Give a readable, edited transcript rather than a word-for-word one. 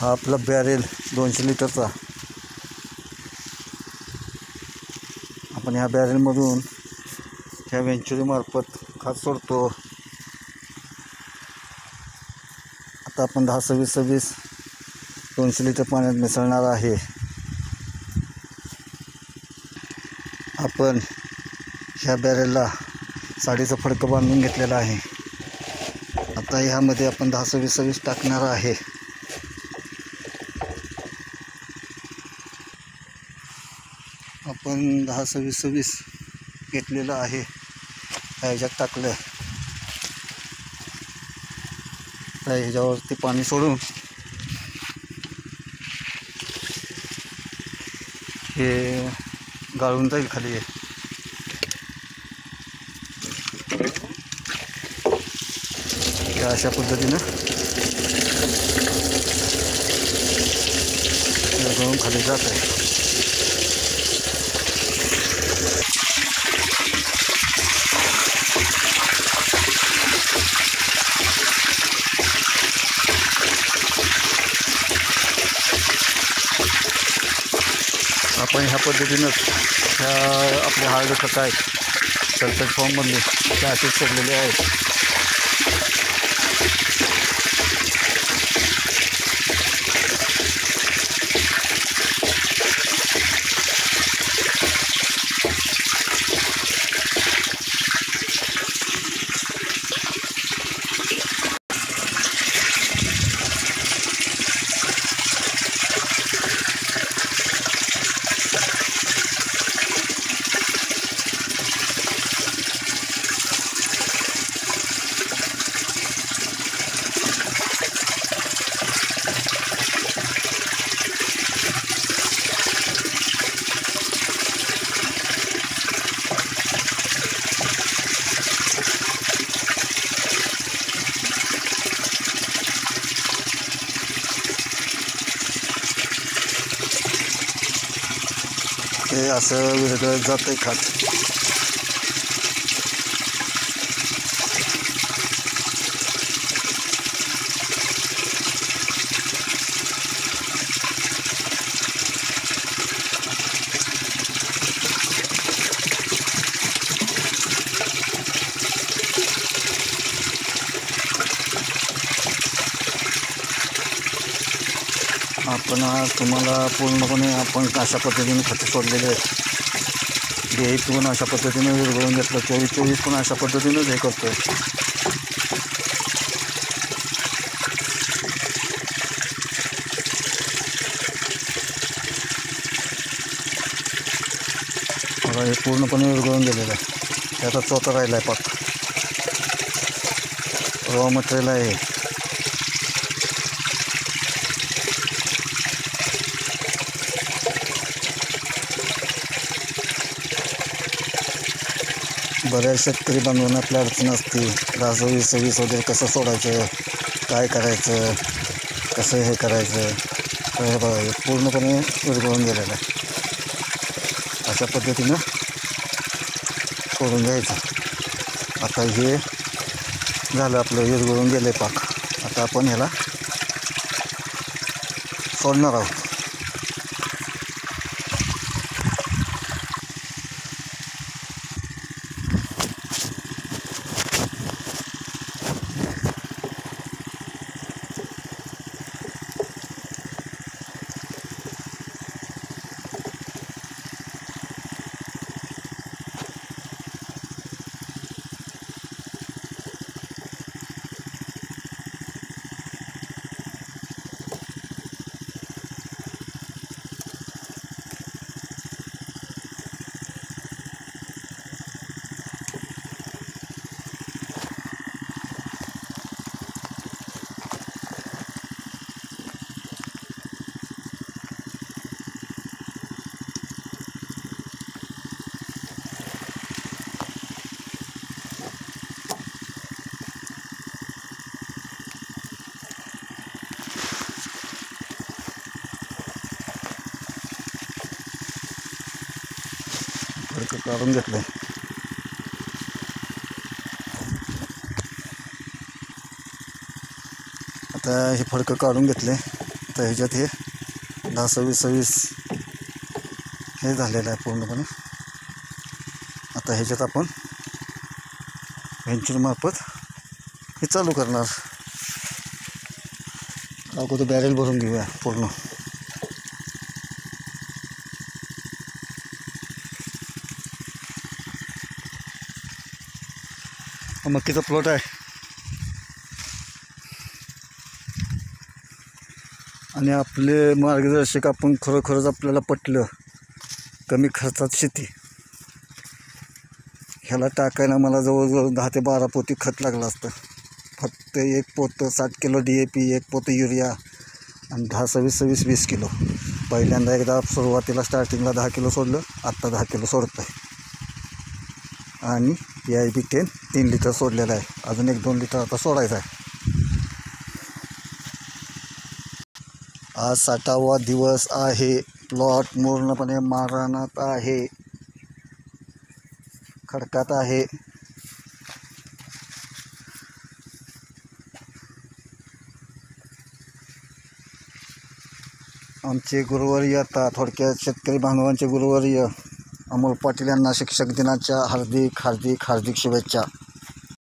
हा आपला बॅरेल 200 लिटरचा. आपण ह्या बॅरेलमधून ह्या वेंचुरीमार्फत खत सोडतो. आता आपण 10-26-26 200 लिटर पाण्यात मिसळणार आहे. आपण ह्या बॅरेलला साडीचं फडकं बांधून घेतलेलं आहे. आता ह्यामध्ये आपण 10-26-26 टाकणार आहे. आपण 10-26-26 घेतलेलं आहे. ह्याच्यात टाकलं. तर ह्याच्यावरती पाणी सोडून हे गाळून जाईल खाली. अशा पद्धतीनं गळून खाली जात आहे. आपण ह्या पद्धतीनंच ह्या आपल्या हार्ड खतं आहेत सल्फेट फॉर्ममधले ते असेच सोडलेले आहेत. हे असं विरघळत जातं खत. आपण तुम्हाला पूर्णपणे आपण अशा पद्धतीने खतं सोडलेले आहेत. DAP पण अशा पद्धतीने विरघळून घेतलं. 24-24 पण अशा पद्धतीनेच हे करतो. बघा हे पूर्णपणे विरघळून गेलेलं आहे. त्याचा चौथा राहिला आहे पाक. रॉ मटेरियल आहे. बऱ्याच शेतकरी बांधवांना आपल्या अडचण असते. 10-20 वगैरे कसं सोडायचं, काय करायचं, कसं हे करायचं. तर हे बघा हे पूर्णपणे विरघळून गेलेलं आहे. अशा पद्धतीनं सोडून घ्यायचं. आता हे झालं आपलं विरघळून गेलं पाक. आता आपण ह्याला सोडणार आहोत. फडकं काढून घेतलंय. आता हे फडकं काढून घेतले. आता ह्याच्यात हे 10-26 हे झालेलं आहे पूर्णपणे. आता ह्याच्यात आपण व्हेंचरमार्फत हे चालू करणार. अगोदर बॅरेल भरून घेऊया पूर्ण. मक्कीचा प्लॉट आहे आणि आपले मार्गदर्शक आपण खरोखरच आपल्याला पटलं कमी खर्चात शेती. ह्याला टाकायला मला जवळजवळ 10 ते 12 पोती खत लागलं असतं. फक्त एक पोतं 60 किलो DAP, एक पोतं युरिया आणि 10-26-20 किलो. पहिल्यांदा एकदा सुरुवातीला स्टार्टिंगला 10 किलो सोडलं, आत्ता 10 किलो सोडतं आहे. आणि PIB 3 लिटर सोडलेलं आहे. अजून 1-2 लिटर आता सोडायचं आहे. आज 60वा दिवस आहे. प्लॉट पूर्णपणे मारणात आहे, खडकात आहे. आमचे गुरुवर्य, आता थोडक्यात शेतकरी बांधवांचे गुरुवर्य अमोल पाटील यांना शिक्षक दिनाच्या हार्दिक शुभेच्छा.